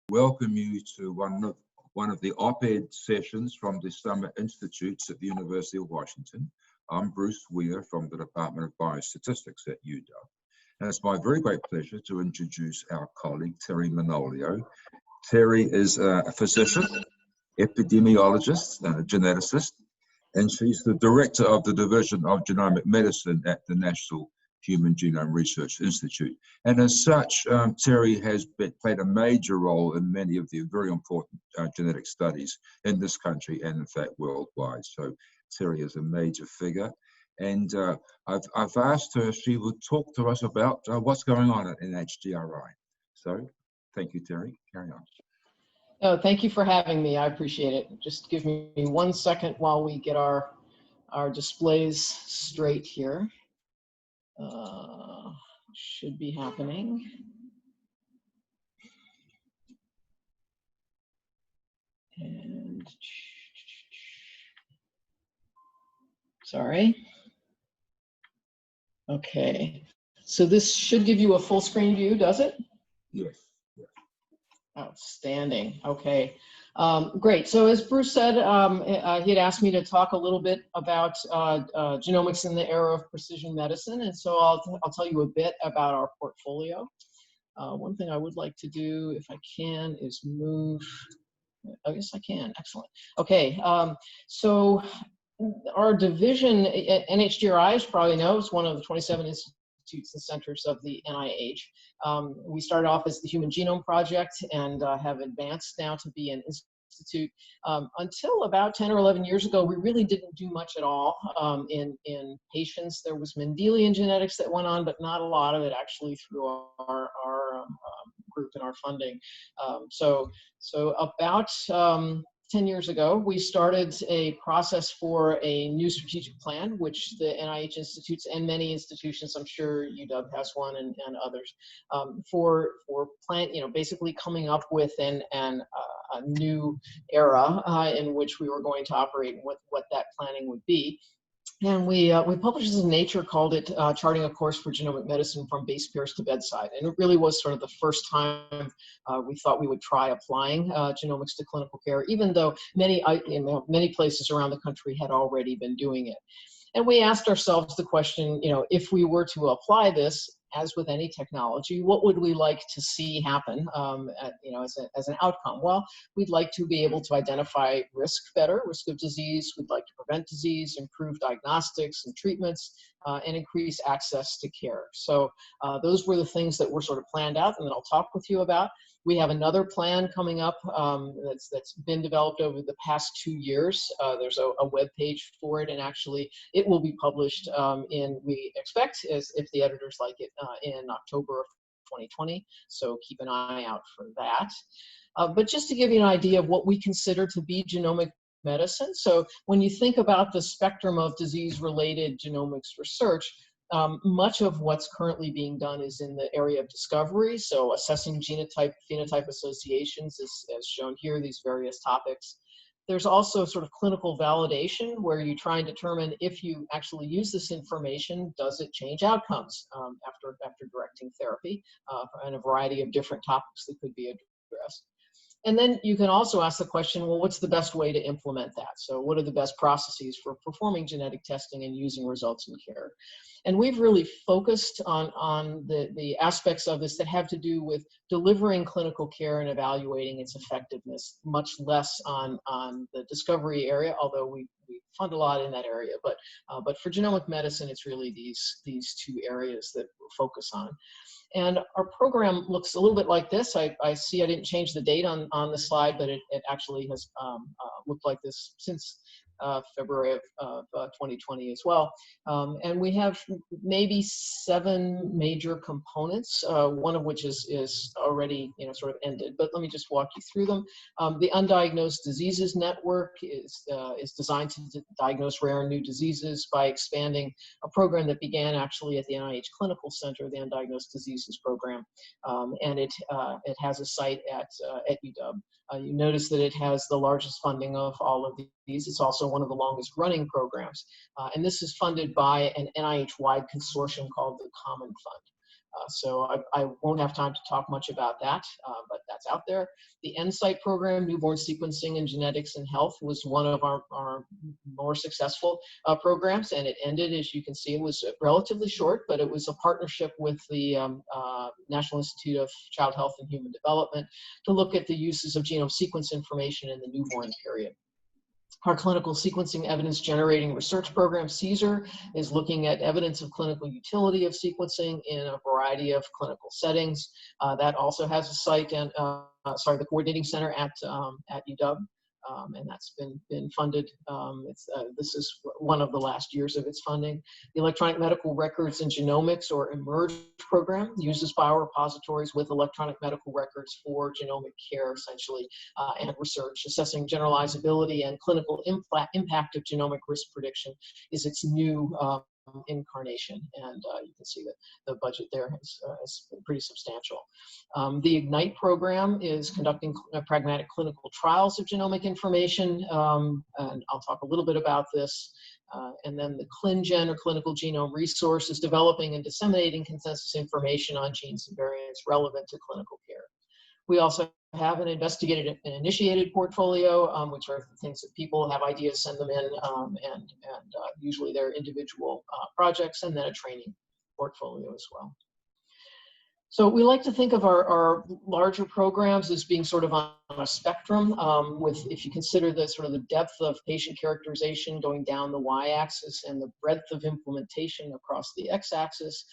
welcome you to one of the op-ed sessions from the Summer Institutes at the University of Washington. I'm Bruce Weir from the Department of Biostatistics at UW. And it's my very great pleasure to introduce our colleague, Teri Manolio. Teri is a physician, epidemiologist, and a geneticist, and she's the director of the Division of Genomic Medicine at the National Human Genome Research Institute. And as such, Teri has played a major role in many of the very important genetic studies in this country and in fact worldwide. So Teri is a major figure. And I've asked her if she would talk to us about what's going on at NHGRI. So thank you, Teri. Carry on. Oh, thank you for having me. I appreciate it. Just give me 1 second while we get our displays straight here. Should be happening. And sorry. Okay. So this should give you a full screen view, does it? Yes. Outstanding. Okay. Great. So as Bruce said, he had asked me to talk a little bit about genomics in the era of precision medicine. And so I'll tell you a bit about our portfolio. One thing I would like to do, if I can, is move. Oh, yes, I can. Excellent. Okay. So our division, NHGRI, as you probably know, is one of the 27 institutes and centers of the NIH. We started off as the Human Genome Project and have advanced now to be an institute. Until about 10 or 11 years ago, we really didn't do much at all in patients. There was Mendelian genetics that went on, but not a lot of it actually through our group and our funding. So about 10 years ago, we started a process for a new strategic plan, which the NIH institutes and many institutions, I'm sure UW has one and others, for basically coming up with a new era in which we were going to operate and what that planning would be. And we published this in Nature, called it Charting a Course for Genomic Medicine from Base Pairs to Bedside. And it really was sort of the first time we thought we would try applying genomics to clinical care, even though many places around the country had already been doing it. And we asked ourselves the question, if we were to apply this, as with any technology, what would we like to see happen as an outcome? Well, we'd like to be able to identify risk better, risk of disease. We'd like to prevent disease, improve diagnostics and treatments, and increase access to care. So those were the things that were sort of planned out and that I'll talk with you about. We have another plan coming up that's been developed over the past 2 years. There's a web page for it, and actually it will be published we expect, if the editors like it, in October of 2020. So keep an eye out for that. But just to give you an idea of what we consider to be genomic medicine. So when you think about the spectrum of disease-related genomics research, much of what's currently being done is in the area of discovery, so assessing genotype-phenotype associations, as shown here, these various topics. There's also sort of clinical validation, where you try and determine if you actually use this information, does it change outcomes after directing therapy, and a variety of different topics that could be addressed. And then you can also ask the question, well, what's the best way to implement that? So what are the best processes for performing genetic testing and using results in care? And we've really focused on the aspects of this that have to do with delivering clinical care and evaluating its effectiveness, much less on the discovery area, although we fund a lot in that area. But for genomic medicine, it's really these two areas that we'll focus on. And our program looks a little bit like this. I see I didn't change the date on the slide, but it actually has looked like this since February of 2020 as well. And we have maybe 7 major components, one of which is already sort of ended, but let me just walk you through them. The Undiagnosed Diseases Network is designed to diagnose rare and new diseases by expanding a program that began actually at the NIH Clinical Center, the Undiagnosed Diseases Program, and it has a site at UW. You notice that it has the largest funding of all of these. It's also one of the longest running programs. And this is funded by an NIH-wide consortium called the Common Fund. So I won't have time to talk much about that, but that's out there. The NSIGHT program, Newborn Sequencing in Genetics and Health, was one of our more successful programs, and it ended, as you can see, it was relatively short, but it was a partnership with the National Institute of Child Health and Human Development to look at the uses of genome sequence information in the newborn period. Our clinical sequencing evidence generating research program, CSER, is looking at evidence of clinical utility of sequencing in a variety of clinical settings. That also has a site and, the coordinating center at UW. And that's been funded. This is one of the last years of its funding. The Electronic Medical Records and Genomics, or eMERGE program, uses biorepositories with electronic medical records for genomic care, essentially, and research. Assessing generalizability and clinical impact of genomic risk prediction is its new incarnation, and you can see that the budget there is pretty substantial. The IGNITE program is conducting pragmatic clinical trials of genomic information, and I'll talk a little bit about this. And then the ClinGen, or Clinical Genome Resource, is developing and disseminating consensus information on genes and variants relevant to clinical care. We also have an investigated and initiated portfolio, which are things that people have ideas, send them in, and usually they're individual projects, and then a training portfolio as well. So we like to think of our larger programs as being sort of on a spectrum, with, if you consider the sort of the depth of patient characterization going down the y-axis and the breadth of implementation across the x-axis,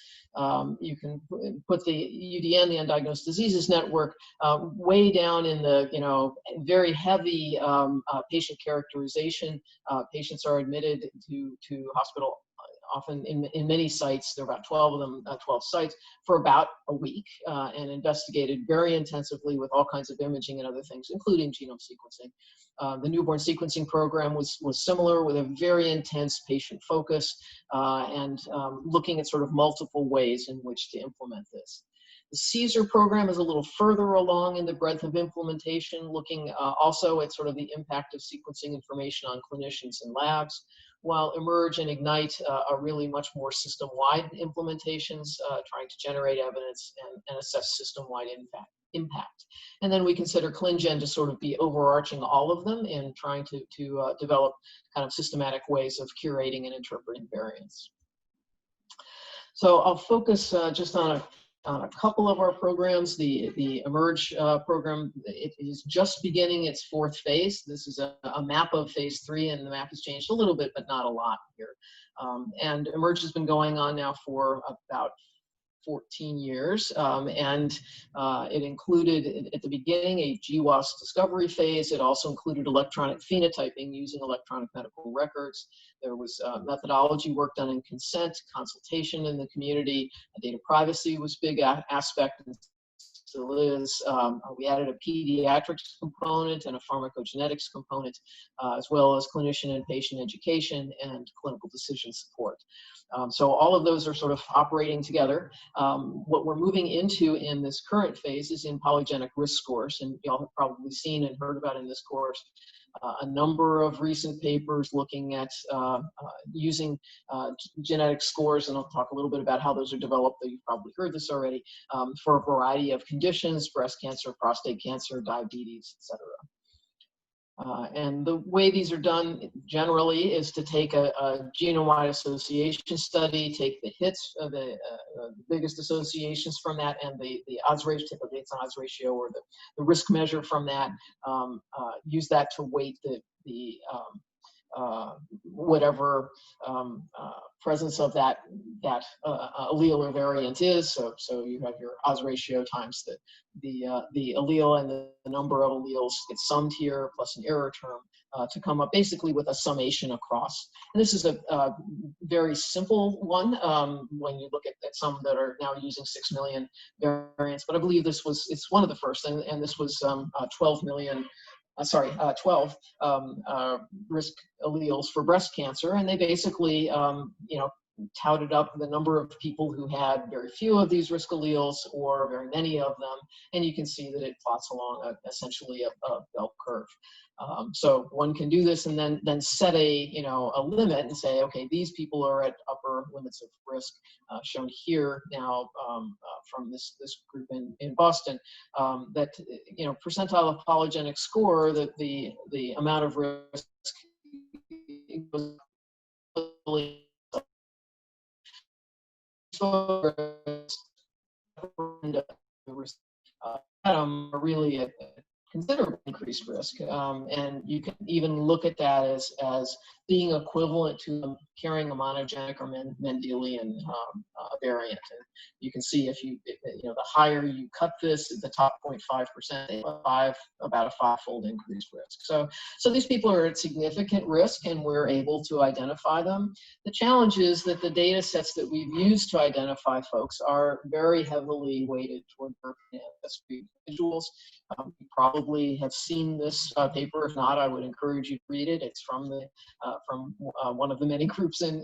you can put the UDN, the Undiagnosed Diseases Network, way down in the, very heavy patient characterization. Patients are admitted to hospital often in many sites. There are about 12 of them, 12 sites, for about a week, and investigated very intensively with all kinds of imaging and other things, including genome sequencing. The newborn sequencing program was similar, with a very intense patient focus, and looking at sort of multiple ways in which to implement this. The CSER program is a little further along in the breadth of implementation, looking also at sort of the impact of sequencing information on clinicians and labs, while eMERGE and IGNITE are really much more system-wide implementations, trying to generate evidence and assess system-wide impact. And then we consider ClinGen to sort of be overarching all of them in trying to develop kind of systematic ways of curating and interpreting variants. So I'll focus just on a couple of our programs. The eMERGE program, it is just beginning its fourth phase. This is a map of phase 3, and the map has changed a little bit, but not a lot here. And eMERGE has been going on now for about 14 years, and it included at the beginning a GWAS discovery phase. It also included electronic phenotyping using electronic medical records. There was methodology work done in consent, consultation in the community. Data privacy was a big aspect, and still is. We added a pediatrics component and a pharmacogenetics component, as well as clinician and patient education and clinical decision support. So all of those are sort of operating together. What we're moving into in this current phase is in polygenic risk scores, and y'all have probably seen and heard about in this course a number of recent papers looking at using genetic scores, and I'll talk a little bit about how those are developed, though you've probably heard this already, for a variety of conditions: breast cancer, prostate cancer, diabetes, etc. And the way these are done generally is to take a genome-wide association study, take the hits, the biggest associations from that, and the odds ratio, typically it's an odds ratio, or the risk measure from that, use that to weight the whatever presence of that allele or variant is. So you have your odds ratio times the allele, and the number of alleles gets summed here, plus an error term, to come up basically with a summation across. And this is a very simple one when you look at some that are now using 6 million variants, but I believe it's one of the first, and this was 12 risk alleles for breast cancer, and they basically, touted up the number of people who had very few of these risk alleles or very many of them, and you can see that it plots along essentially a bell curve. So one can do this and then set a limit and say, okay, these people are at upper limits of risk, shown here now from this group in Boston. That percentile of polygenic score, that the amount of risk are really at considerable increased risk, and you can even look at that as being equivalent to carrying a monogenic or Mendelian variant. And you can see if the higher you cut this, the top 0.5%, about a 5-fold increased risk. So these people are at significant risk, and we're able to identify them. The challenge is that the data sets that we've used to identify folks are very heavily weighted toward European ancestry individuals. You probably have seen this paper. If not, I would encourage you to read it. It's from one of the many groups in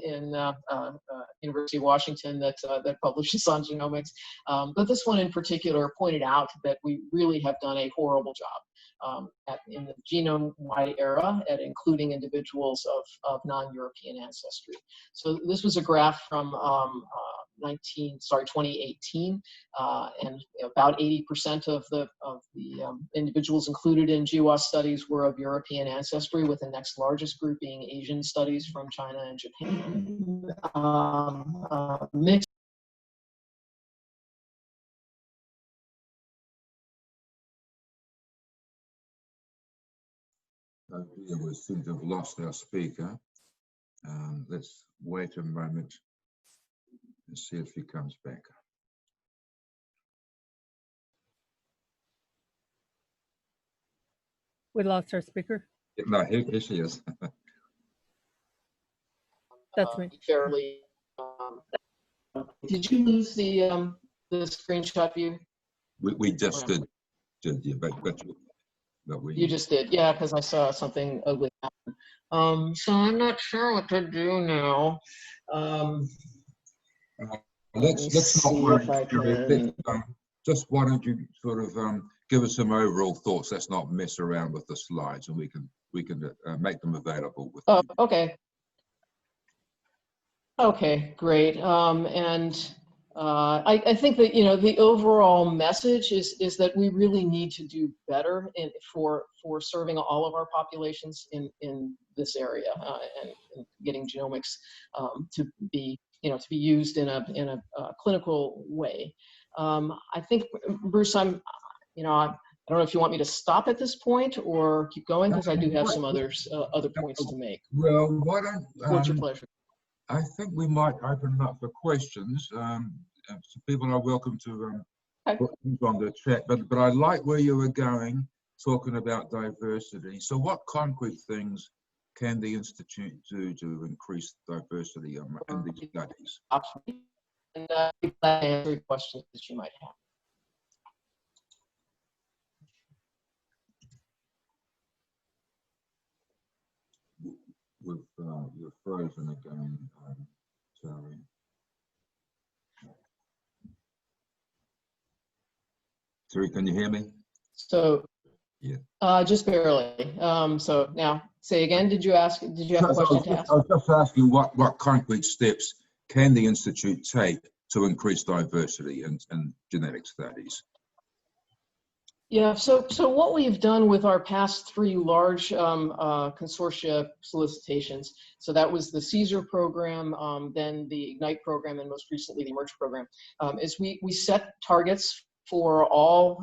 University of Washington that publishes on genomics. But this one in particular pointed out that we really have done a horrible job in the genome-wide era at including individuals of non-European ancestry. So this was a graph from 2018, and about 80% of the individuals included in GWAS studies were of European ancestry, with the next largest group being Asian studies from China and Japan. Mixed. We seem to have lost our speaker. Let's wait a moment and see if he comes back. We lost our speaker. No, here she is. That's me. Fairly. Did you lose the screenshot view? We just did, yeah, but we. You just did, yeah, because I saw something ugly happen. So I'm not sure what to do now. Let's not worry. Just why don't you sort of give us some overall thoughts? Let's not mess around with the slides, and we can make them available. Oh, okay. Okay, great. I think that the overall message is that we really need to do better for serving all of our populations in this area and getting genomics to be used in a clinical way. I think, Bruce, I don't know if you want me to stop at this point or keep going, because I do have some other points to make. Well, why don't? What's your pleasure? I think we might open up for questions. So people are welcome to put things on the chat. But I like where you were going, talking about diversity. So what concrete things can the Institute do to increase diversity in these studies? And I'm glad to answer questions that you might have. You're frozen again, Teri. Teri, can you hear me? So, yeah. Just barely. So now, say again. Did you have a question to ask? I was just asking what concrete steps can the Institute take to increase diversity in genetic studies? Yeah, so what we've done with our past 3 large consortia solicitations, so that was the CSER program, then the IGNITE program, and most recently the EMERGE program, is we set targets for all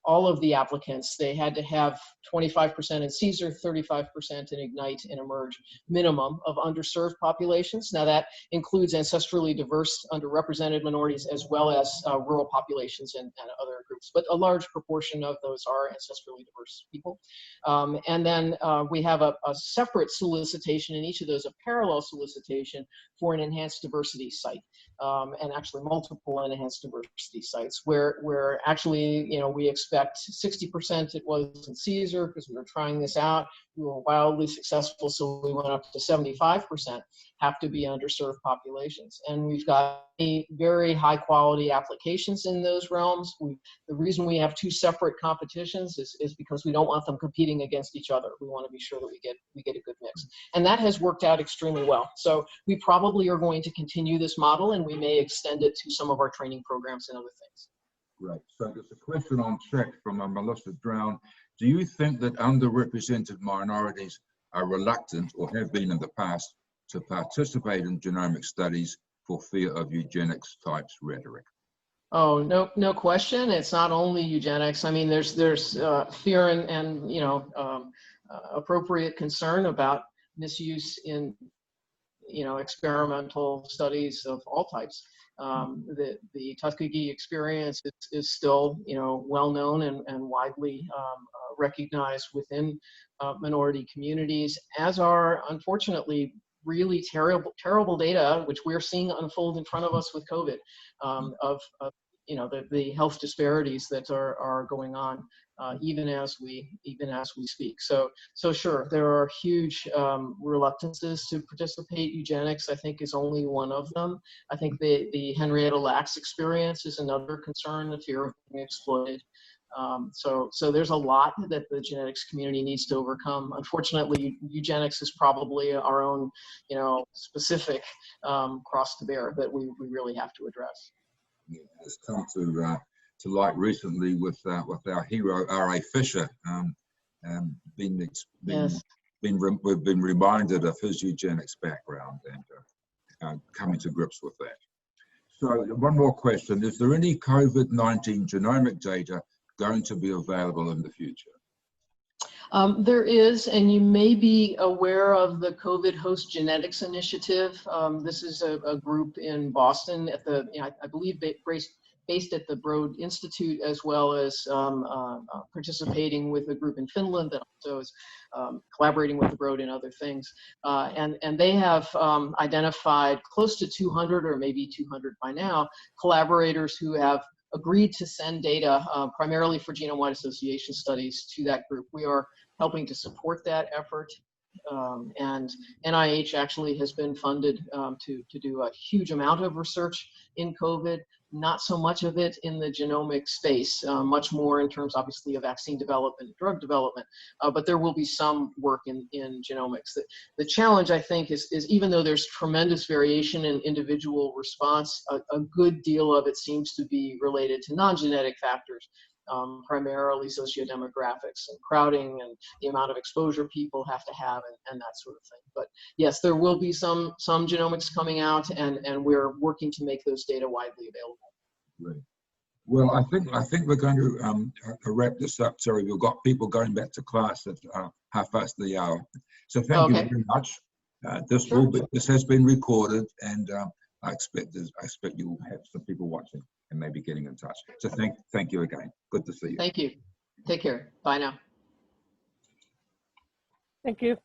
of the applicants. They had to have 25% in CSER, 35% in IGNITE and EMERGE minimum of underserved populations. Now that includes ancestrally diverse, underrepresented minorities, as well as rural populations and other groups. But a large proportion of those are ancestrally diverse people. And then we have a separate solicitation in each of those, a parallel solicitation for an enhanced diversity site. And actually multiple enhanced diversity sites where actually, we expect 60% it was in CSER because we were trying this out. We were wildly successful, so we went up to 75%. have to be underserved populations. And we've got very high quality applications in those realms. The reason we have two separate competitions is because we don't want them competing against each other. We want to be sure that we get a good mix. And that has worked out extremely well. So we probably are going to continue this model, and we may extend it to some of our training programs and other things. Right. So there's a question on chat from Melissa Drown. Do you think that underrepresented minorities are reluctant, or have been in the past, to participate in genomic studies for fear of eugenics types rhetoric? Oh, no question. It's not only eugenics. I mean, there's fear and appropriate concern about misuse in experimental studies of all types. The Tuskegee experience is still well known and widely recognized within minority communities, as are unfortunately really terrible data which we're seeing unfold in front of us with COVID, of the health disparities that are going on even as we speak. So sure, there are huge reluctances to participate. Eugenics, I think, is only one of them. I think the Henrietta Lacks experience is another concern, the fear of being exploited. So there's a lot that the genetics community needs to overcome. Unfortunately, eugenics is probably our own, specific cross to bear that we really have to address. Yeah, it's come to light recently with our hero R.A. Fisher. We've been reminded of his eugenics background and coming to grips with that. So one more question: is there any COVID-19 genomic data going to be available in the future? There is, and you may be aware of the COVID Host Genetics Initiative. This is a group in Boston at the, I believe, based at the Broad Institute, as well as participating with a group in Finland that also is collaborating with the Broad in other things. And they have identified close to 200, or maybe 200 by now, collaborators who have agreed to send data primarily for genome-wide association studies to that group. We are helping to support that effort. And NIH actually has been funded to do a huge amount of research in COVID, not so much of it in the genomic space, much more in terms, obviously, of vaccine development, drug development, but there will be some work in genomics. The challenge, I think, is even though there's tremendous variation in individual response, a good deal of it seems to be related to non-genetic factors. Primarily sociodemographics and crowding and the amount of exposure people have to have and that sort of thing. But yes, there will be some genomics coming out, and we're working to make those data widely available. Great. Well, I think we're going to wrap this up. Sorry, we've got people going back to class at half past the hour. So thank you very much. This has been recorded, and I expect you'll have some people watching and maybe getting in touch. So thank you again. Good to see you. Thank you. Take care. Bye now. Thank you.